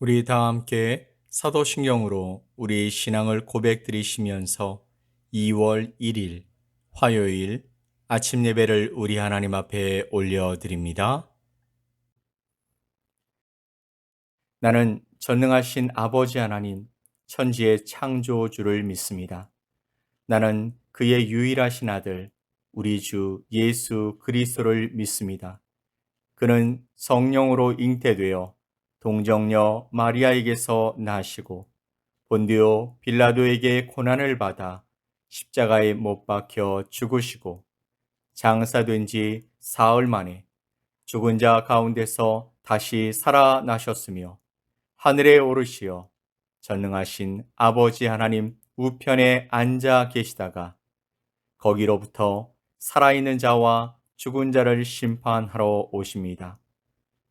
우리 다 함께 사도신경으로 우리 신앙을 고백드리시면서 2월 1일 화요일 아침 예배를 우리 하나님 앞에 올려드립니다. 나는 전능하신 아버지 하나님, 천지의 창조주를 믿습니다. 나는 그의 유일하신 아들, 우리 주 예수 그리스도를 믿습니다. 그는 성령으로 잉태되어 동정녀 마리아에게서 나시고 본디오 빌라도에게 고난을 받아 십자가에 못 박혀 죽으시고 장사된 지 사흘 만에 죽은 자 가운데서 다시 살아나셨으며 하늘에 오르시어 전능하신 아버지 하나님 우편에 앉아 계시다가 거기로부터 살아있는 자와 죽은 자를 심판하러 오십니다.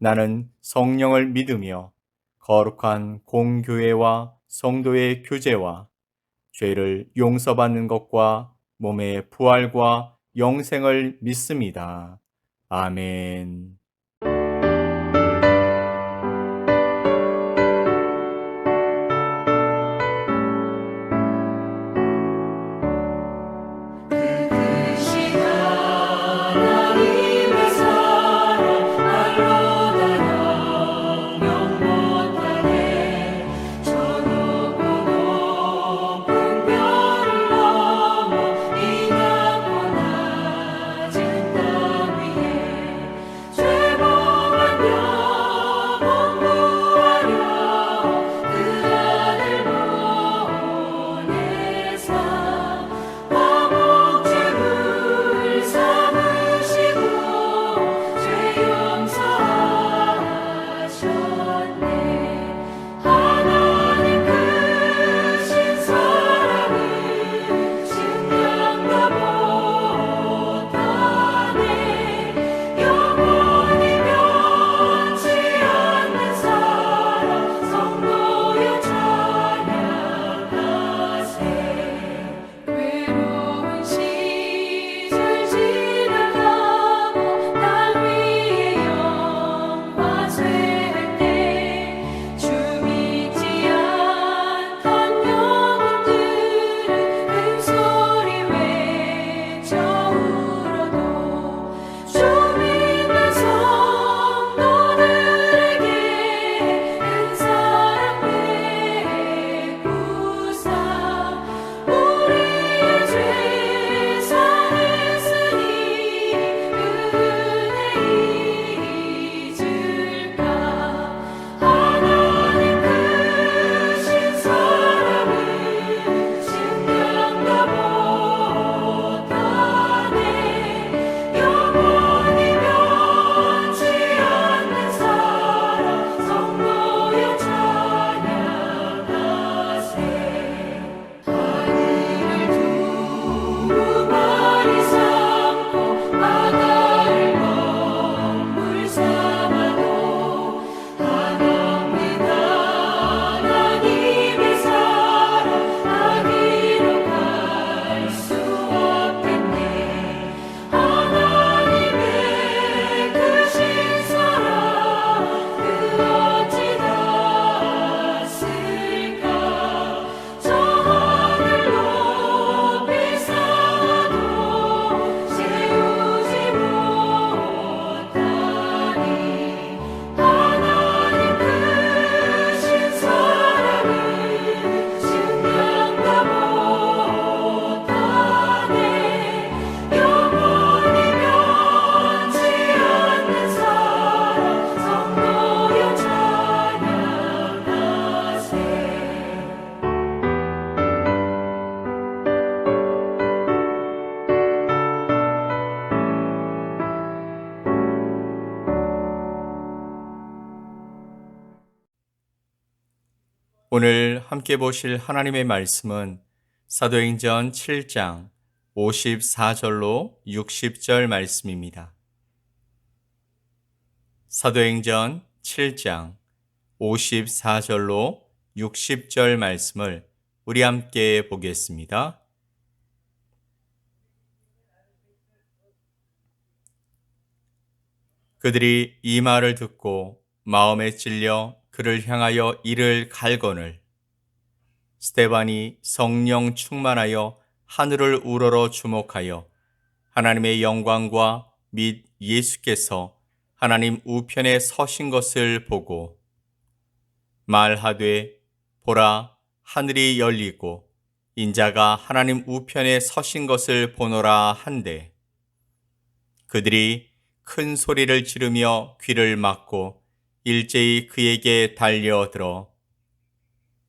나는 성령을 믿으며 거룩한 공교회와 성도의 교제와 죄를 용서받는 것과 몸의 부활과 영생을 믿습니다. 아멘. 하나님의 사랑 말로 다 영영 못하네. 저 높고 높은 별을 넘어 이 낮고 낮은 땅 위에 죄범한 영혼 구하려 그 아들 보내사 화목제물 삼으시고 죄 용서하셨네. 하나님 크신 사랑은 증명도 못하네. 영원히 변치 않는 사랑 성도여 찬양하세. 외로운 시절 지나가고 땅 위에 영화 쇠할 때 주 믿지 않던 영혼들은 큰 소리 외쳐 울어도 주 믿는 성도들에게 큰 사랑 베푸사 우리의 죄 사했으니 그 은혜 잊을까. 하나님 크신 사랑은 증명도 못하네. 영원히 변치 않는 사랑 성도여 찬양하세. 하늘을 두루마리 삼고 바다를 먹물 삼아도 한없는 하나님의 사랑 아기로 갈 수 없겠네. 하나님의 크신 사랑 그 어찌 닿았을까. 저 하늘 높이 쌓아도 세우지 못하니. 하나님 크신 사랑은 증명도 못하네. 영원히 변치 않는 사랑 성도여 찬양하세. 오늘 함께 보실 하나님의 말씀은 사도행전 7장 54절로 60절 말씀입니다. 사도행전 7장 54절로 60절 말씀을 우리 함께 보겠습니다. 그들이 이 말을 듣고 마음에 찔려 그를 향하여 이를 갈거늘. 스데반이 성령 충만하여 하늘을 우러러 주목하여 하나님의 영광과 및 예수께서 하나님 우편에 서신 것을 보고 말하되 보라 하늘이 열리고 인자가 하나님 우편에 서신 것을 보노라 한데 그들이 큰 소리를 지르며 귀를 막고 일제히 그에게 달려들어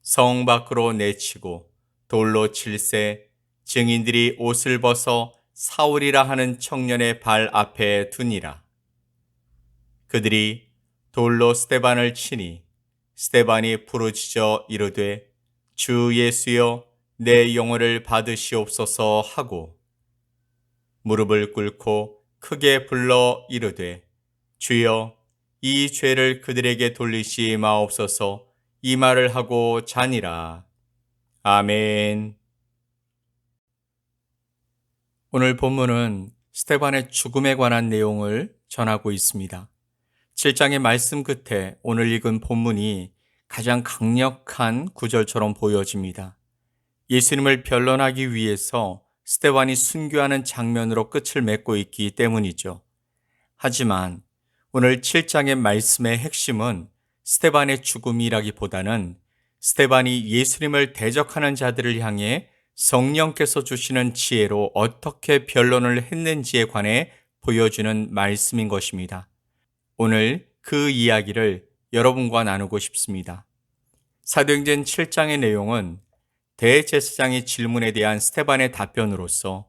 성 밖으로 내치고 돌로 칠세 증인들이 옷을 벗어 사울이라 하는 청년의 발 앞에 두니라. 그들이 돌로 스데반을 치니 스데반이 부르짖어 이르되 주 예수여 내 영혼을 받으시옵소서 하고 무릎을 꿇고 크게 불러 이르되 주여 이 죄를 그들에게 돌리시 마옵소서 이 말을 하고 자니라. 아멘. 오늘 본문은 스데반의 죽음에 관한 내용을 전하고 있습니다. 7장의 말씀 끝에 오늘 읽은 본문이 가장 강력한 구절처럼 보여집니다. 예수님을 변론하기 위해서 스데반이 순교하는 장면으로 끝을 맺고 있기 때문이죠. 하지만 오늘 7장의 말씀의 핵심은 스데반의 죽음이라기보다는 스데반이 예수님을 대적하는 자들을 향해 성령께서 주시는 지혜로 어떻게 변론을 했는지에 관해 보여주는 말씀인 것입니다. 오늘 그 이야기를 여러분과 나누고 싶습니다. 사도행전 7장의 내용은 대제사장의 질문에 대한 스데반의 답변으로서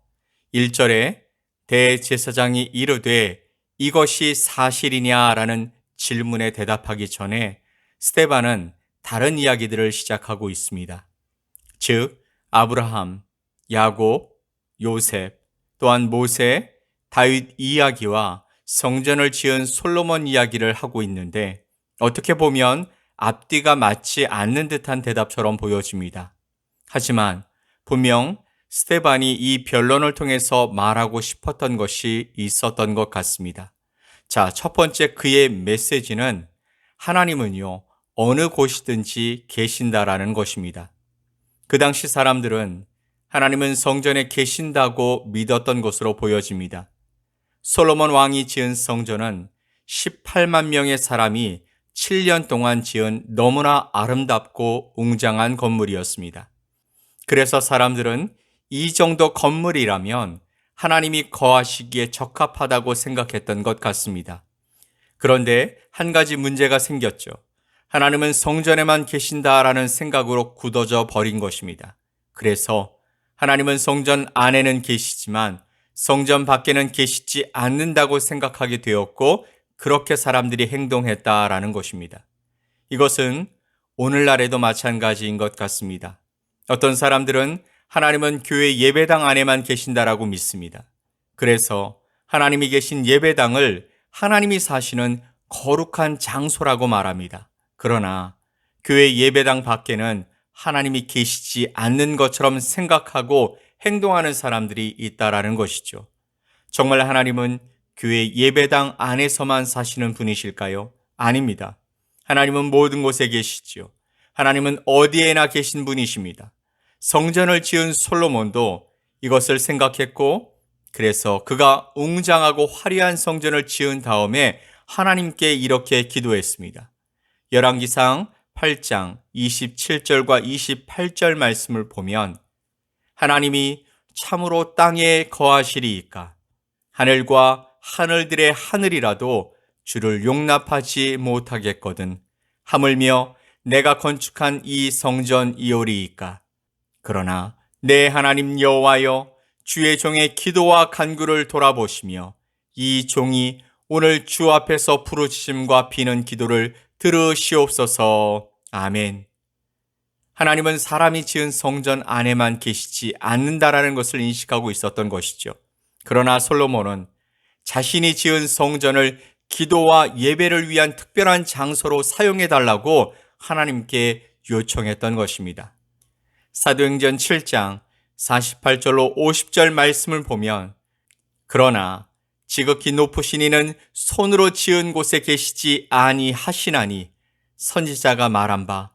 1절에 대제사장이 이르되 이것이 사실이냐라는 질문에 대답하기 전에 스데반은 다른 이야기들을 시작하고 있습니다. 즉 아브라함, 야곱, 요셉, 또한 모세, 다윗 이야기와 성전을 지은 솔로몬 이야기를 하고 있는데 어떻게 보면 앞뒤가 맞지 않는 듯한 대답처럼 보여집니다. 하지만 분명 스데반이 이 변론을 통해서 말하고 싶었던 것이 있었던 것 같습니다. 자, 첫 번째 그의 메시지는 하나님은요, 어느 곳이든지 계신다라는 것입니다. 그 당시 사람들은 하나님은 성전에 계신다고 믿었던 것으로 보여집니다. 솔로몬 왕이 지은 성전은 18만 명의 사람이 7년 동안 지은 너무나 아름답고 웅장한 건물이었습니다. 그래서 사람들은 이 정도 건물이라면 하나님이 거하시기에 적합하다고 생각했던 것 같습니다. 그런데 한 가지 문제가 생겼죠. 하나님은 성전에만 계신다라는 생각으로 굳어져 버린 것입니다. 그래서 하나님은 성전 안에는 계시지만 성전 밖에는 계시지 않는다고 생각하게 되었고 그렇게 사람들이 행동했다라는 것입니다. 이것은 오늘날에도 마찬가지인 것 같습니다. 어떤 사람들은 하나님은 교회 예배당 안에만 계신다라고 믿습니다. 그래서 하나님이 계신 예배당을 하나님이 사시는 거룩한 장소라고 말합니다. 그러나 교회 예배당 밖에는 하나님이 계시지 않는 것처럼 생각하고 행동하는 사람들이 있다라는 것이죠. 정말 하나님은 교회 예배당 안에서만 사시는 분이실까요? 아닙니다. 하나님은 모든 곳에 계시지요. 하나님은 어디에나 계신 분이십니다. 성전을 지은 솔로몬도 이것을 생각했고 그래서 그가 웅장하고 화려한 성전을 지은 다음에 하나님께 이렇게 기도했습니다. 열왕기상 8장 27절과 28절 말씀을 보면 하나님이 참으로 땅에 거하시리이까 하늘과 하늘들의 하늘이라도 주를 용납하지 못하겠거든 하물며 내가 건축한 이 성전이오리이까 그러나 내 하나님 여호와여 주의 종의 기도와 간구를 돌아보시며 이 종이 오늘 주 앞에서 부르짖음과 비는 기도를 들으시옵소서. 아멘. 하나님은 사람이 지은 성전 안에만 계시지 않는다라는 것을 인식하고 있었던 것이죠. 그러나 솔로몬은 자신이 지은 성전을 기도와 예배를 위한 특별한 장소로 사용해달라고 하나님께 요청했던 것입니다. 사도행전 7장 48절로 50절 말씀을 보면 그러나 지극히 높으신 이는 손으로 지은 곳에 계시지 아니하시나니 선지자가 말한 바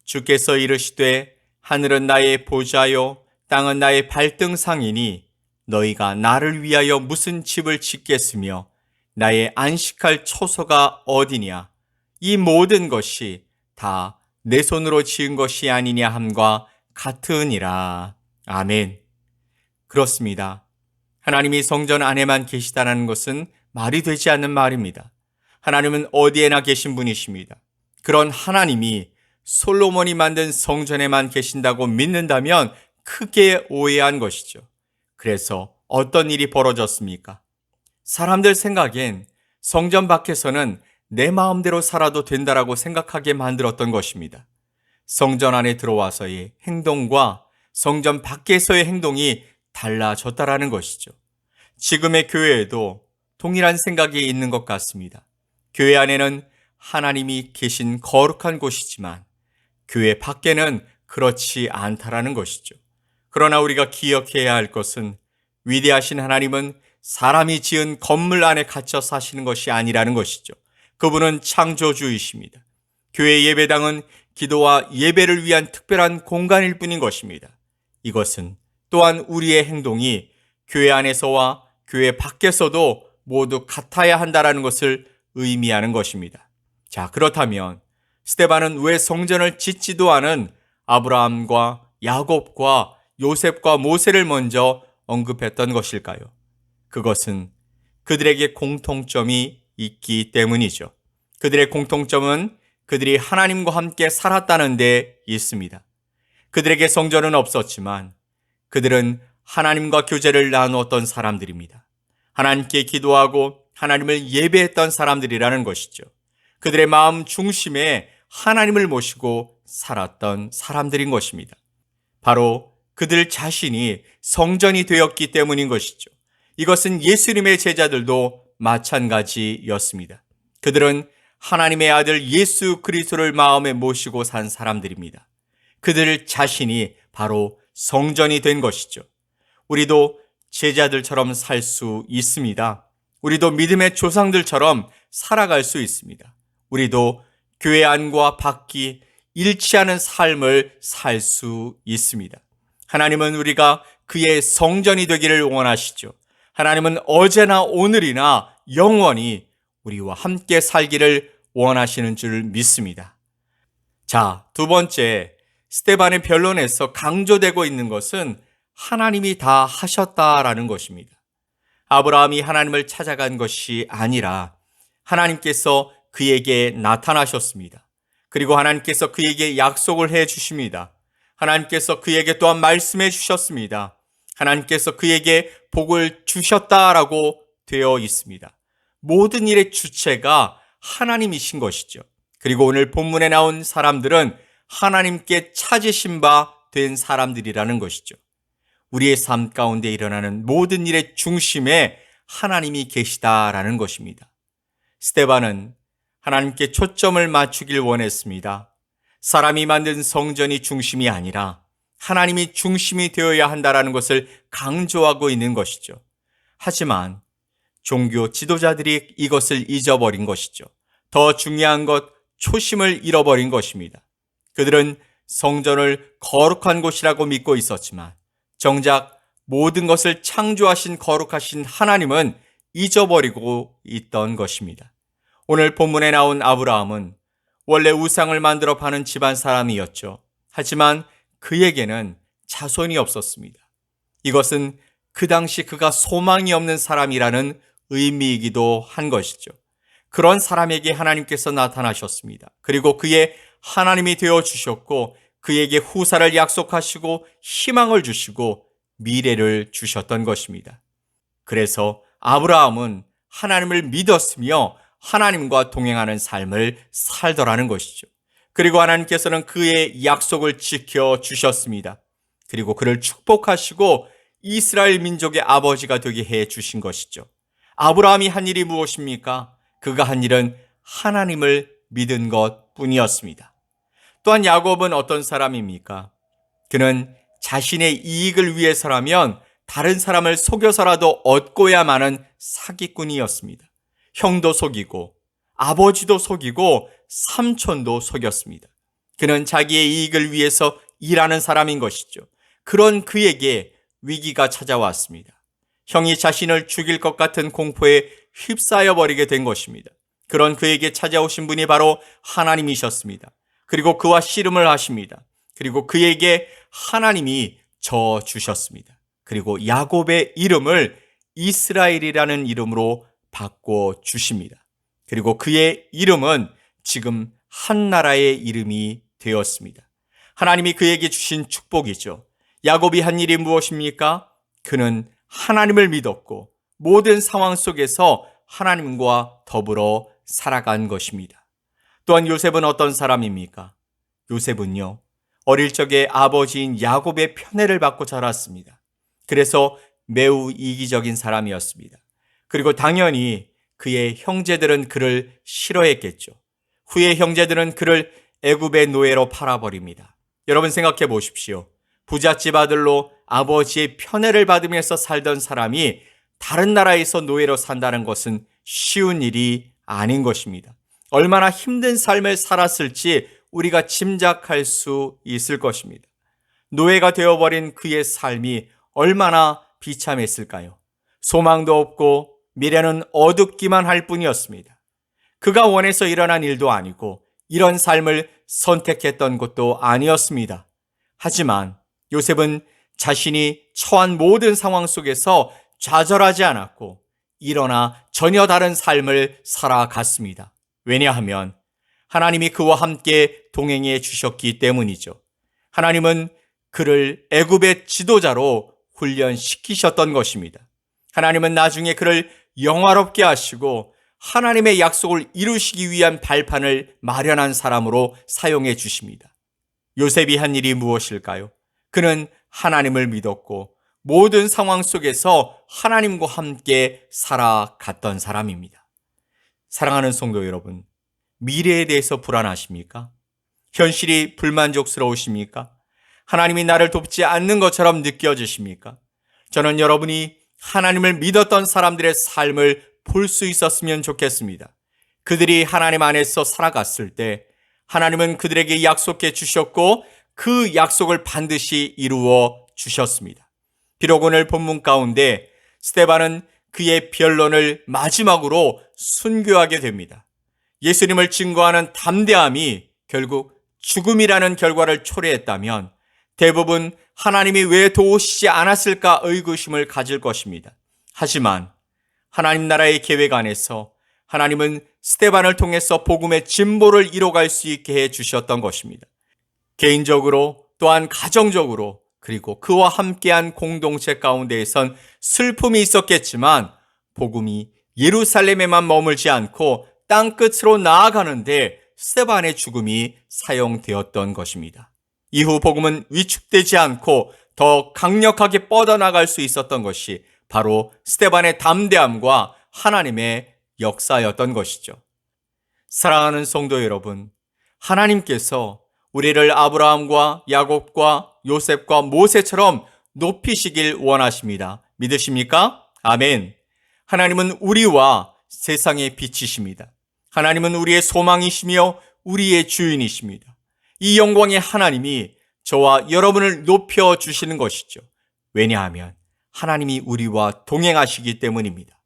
주께서 이르시되 하늘은 나의 보좌요 땅은 나의 발등상이니 너희가 나를 위하여 무슨 집을 짓겠으며 나의 안식할 처소가 어디냐 이 모든 것이 다 내 손으로 지은 것이 아니냐 함과 같으니라. 아멘. 그렇습니다. 하나님이 성전 안에만 계시다는 것은 말이 되지 않는 말입니다. 하나님은 어디에나 계신 분이십니다. 그런 하나님이 솔로몬이 만든 성전에만 계신다고 믿는다면 크게 오해한 것이죠. 그래서 어떤 일이 벌어졌습니까? 사람들 생각엔 성전 밖에서는 내 마음대로 살아도 된다라고 생각하게 만들었던 것입니다. 성전 안에 들어와서의 행동과 성전 밖에서의 행동이 달라졌다라는 것이죠. 지금의 교회에도 동일한 생각이 있는 것 같습니다. 교회 안에는 하나님이 계신 거룩한 곳이지만 교회 밖에는 그렇지 않다라는 것이죠. 그러나 우리가 기억해야 할 것은 위대하신 하나님은 사람이 지은 건물 안에 갇혀 사시는 것이 아니라는 것이죠. 그분은 창조주이십니다. 교회 예배당은 기도와 예배를 위한 특별한 공간일 뿐인 것입니다. 이것은 또한 우리의 행동이 교회 안에서와 교회 밖에서도 모두 같아야 한다는 것을 의미하는 것입니다. 자, 그렇다면 스데반은 왜 성전을 짓지도 않은 아브라함과 야곱과 요셉과 모세를 먼저 언급했던 것일까요? 그것은 그들에게 공통점이 있기 때문이죠. 그들의 공통점은 그들이 하나님과 함께 살았다는 데 있습니다. 그들에게 성전은 없었지만 그들은 하나님과 교제를 나누었던 사람들입니다. 하나님께 기도하고 하나님을 예배했던 사람들이라는 것이죠. 그들의 마음 중심에 하나님을 모시고 살았던 사람들인 것입니다. 바로 그들 자신이 성전이 되었기 때문인 것이죠. 이것은 예수님의 제자들도 마찬가지였습니다. 그들은 하나님의 아들 예수 그리스도를 마음에 모시고 산 사람들입니다. 그들 자신이 바로 성전이 된 것이죠. 우리도 제자들처럼 살 수 있습니다. 우리도 믿음의 조상들처럼 살아갈 수 있습니다. 우리도 교회 안과 밖이 일치하는 삶을 살 수 있습니다. 하나님은 우리가 그의 성전이 되기를 원하시죠. 하나님은 어제나 오늘이나 영원히 우리와 함께 살기를 원하시는 줄 믿습니다. 자, 두 번째, 스데반의 변론에서 강조되고 있는 것은 하나님이 다 하셨다라는 것입니다. 아브라함이 하나님을 찾아간 것이 아니라 하나님께서 그에게 나타나셨습니다. 그리고 하나님께서 그에게 약속을 해 주십니다. 하나님께서 그에게 또한 말씀해 주셨습니다. 하나님께서 그에게 복을 주셨다라고 되어 있습니다. 모든 일의 주체가 하나님이신 것이죠. 그리고 오늘 본문에 나온 사람들은 하나님께 찾으신 바 된 사람들이라는 것이죠. 우리의 삶 가운데 일어나는 모든 일의 중심에 하나님이 계시다라는 것입니다. 스데반은 하나님께 초점을 맞추길 원했습니다. 사람이 만든 성전이 중심이 아니라 하나님이 중심이 되어야 한다는 것을 강조하고 있는 것이죠. 하지만 종교 지도자들이 이것을 잊어버린 것이죠. 더 중요한 것, 초심을 잃어버린 것입니다. 그들은 성전을 거룩한 곳이라고 믿고 있었지만 정작 모든 것을 창조하신 거룩하신 하나님은 잊어버리고 있던 것입니다. 오늘 본문에 나온 아브라함은 원래 우상을 만들어 파는 집안 사람이었죠. 하지만 그에게는 자손이 없었습니다. 이것은 그 당시 그가 소망이 없는 사람이라는 의미이기도 한 것이죠. 그런 사람에게 하나님께서 나타나셨습니다. 그리고 그의 하나님이 되어 주셨고 그에게 후사를 약속하시고 희망을 주시고 미래를 주셨던 것입니다. 그래서 아브라함은 하나님을 믿었으며 하나님과 동행하는 삶을 살더라는 것이죠. 그리고 하나님께서는 그의 약속을 지켜 주셨습니다. 그리고 그를 축복하시고 이스라엘 민족의 아버지가 되게 해 주신 것이죠. 아브라함이 한 일이 무엇입니까? 그가 한 일은 하나님을 믿은 것 뿐이었습니다. 또한 야곱은 어떤 사람입니까? 그는 자신의 이익을 위해서라면 다른 사람을 속여서라도 얻고야만 하는 사기꾼이었습니다. 형도 속이고 아버지도 속이고 삼촌도 속였습니다. 그는 자기의 이익을 위해서 일하는 사람인 것이죠. 그런 그에게 위기가 찾아왔습니다. 형이 자신을 죽일 것 같은 공포에 휩싸여 버리게 된 것입니다. 그런 그에게 찾아오신 분이 바로 하나님이셨습니다. 그리고 그와 씨름을 하십니다. 그리고 그에게 하나님이 져 주셨습니다. 그리고 야곱의 이름을 이스라엘이라는 이름으로 바꿔 주십니다. 그리고 그의 이름은 지금 한 나라의 이름이 되었습니다. 하나님이 그에게 주신 축복이죠. 야곱이 한 일이 무엇입니까? 그는 하나님을 믿었고 모든 상황 속에서 하나님과 더불어 살아간 것입니다. 또한 요셉은 어떤 사람입니까? 요셉은요, 어릴 적에 아버지인 야곱의 편애를 받고 자랐습니다. 그래서 매우 이기적인 사람이었습니다. 그리고 당연히 그의 형제들은 그를 싫어했겠죠. 후에 형제들은 그를 애굽의 노예로 팔아버립니다. 여러분 생각해 보십시오. 부잣집 아들로 아버지의 편애를 받으면서 살던 사람이 다른 나라에서 노예로 산다는 것은 쉬운 일이 아닌 것입니다. 얼마나 힘든 삶을 살았을지 우리가 짐작할 수 있을 것입니다. 노예가 되어버린 그의 삶이 얼마나 비참했을까요? 소망도 없고 미래는 어둡기만 할 뿐이었습니다. 그가 원해서 일어난 일도 아니고 이런 삶을 선택했던 것도 아니었습니다. 하지만 요셉은 자신이 처한 모든 상황 속에서 좌절하지 않았고 일어나 전혀 다른 삶을 살아갔습니다. 왜냐하면 하나님이 그와 함께 동행해 주셨기 때문이죠. 하나님은 그를 애굽의 지도자로 훈련시키셨던 것입니다. 하나님은 나중에 그를 영화롭게 하시고 하나님의 약속을 이루시기 위한 발판을 마련한 사람으로 사용해 주십니다. 요셉이 한 일이 무엇일까요? 그는 하나님을 믿었고 모든 상황 속에서 하나님과 함께 살아갔던 사람입니다. 사랑하는 성도 여러분, 미래에 대해서 불안하십니까? 현실이 불만족스러우십니까? 하나님이 나를 돕지 않는 것처럼 느껴지십니까? 저는 여러분이 하나님을 믿었던 사람들의 삶을 볼 수 있었으면 좋겠습니다. 그들이 하나님 안에서 살아갔을 때 하나님은 그들에게 약속해 주셨고 그 약속을 반드시 이루어 주셨습니다. 비록 오늘 본문 가운데 스데반은 그의 변론을 마지막으로 순교하게 됩니다. 예수님을 증거하는 담대함이 결국 죽음이라는 결과를 초래했다면 대부분 하나님이 왜 도우시지 않았을까 의구심을 가질 것입니다. 하지만 하나님 나라의 계획 안에서 하나님은 스데반을 통해서 복음의 진보를 이뤄갈 수 있게 해 주셨던 것입니다. 개인적으로 또한 가정적으로 그리고 그와 함께한 공동체 가운데에선 슬픔이 있었겠지만 복음이 예루살렘에만 머물지 않고 땅끝으로 나아가는데 스데반의 죽음이 사용되었던 것입니다. 이후 복음은 위축되지 않고 더 강력하게 뻗어나갈 수 있었던 것이 바로 스데반의 담대함과 하나님의 역사였던 것이죠. 사랑하는 성도 여러분, 하나님께서 우리를 아브라함과 야곱과 요셉과 모세처럼 높이시길 원하십니다. 믿으십니까? 아멘. 하나님은 우리와 세상의 빛이십니다. 하나님은 우리의 소망이시며 우리의 주인이십니다. 이 영광의 하나님이 저와 여러분을 높여주시는 것이죠. 왜냐하면 하나님이 우리와 동행하시기 때문입니다.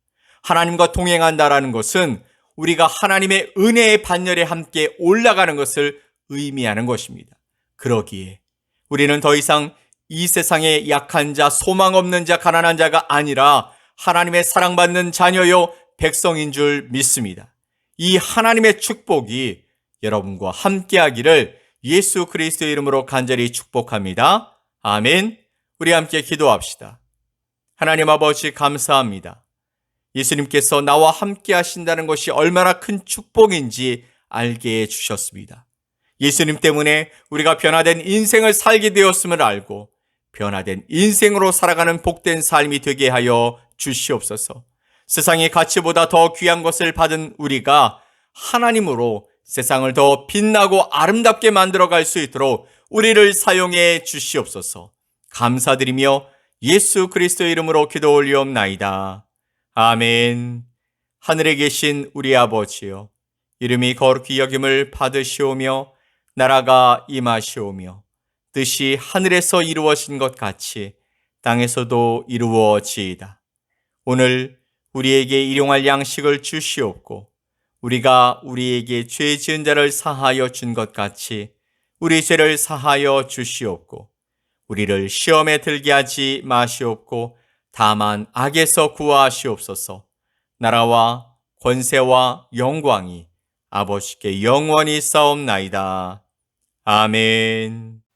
하나님과 동행한다라는 것은 우리가 하나님의 은혜의 반열에 함께 올라가는 것을 의미하는 것입니다. 그러기에 우리는 더 이상 이 세상의 약한 자, 소망 없는 자, 가난한 자가 아니라 하나님의 사랑받는 자녀요 백성인 줄 믿습니다. 이 하나님의 축복이 여러분과 함께하기를 예수 그리스도의 이름으로 간절히 축복합니다. 아멘. 우리 함께 기도합시다. 하나님 아버지 감사합니다. 예수님께서 나와 함께 하신다는 것이 얼마나 큰 축복인지 알게 해주셨습니다. 예수님 때문에 우리가 변화된 인생을 살게 되었음을 알고 변화된 인생으로 살아가는 복된 삶이 되게 하여 주시옵소서. 세상의 가치보다 더 귀한 것을 받은 우리가 하나님으로 세상을 더 빛나고 아름답게 만들어갈 수 있도록 우리를 사용해 주시옵소서. 감사드리며 예수 그리스도의 이름으로 기도 올리옵나이다. 아멘. 하늘에 계신 우리 아버지요, 이름이 거룩히 여김을 받으시오며 나라가 임하시오며 뜻이 하늘에서 이루어진 것 같이 땅에서도 이루어지이다. 오늘 우리에게 일용할 양식을 주시옵고 우리가 우리에게 죄 지은 자를 사하여 준 것 같이 우리 죄를 사하여 주시옵고 우리를 시험에 들게 하지 마시옵고 다만 악에서 구하시옵소서. 나라와 권세와 영광이 아버지께 영원히 싸움나이다. 아멘.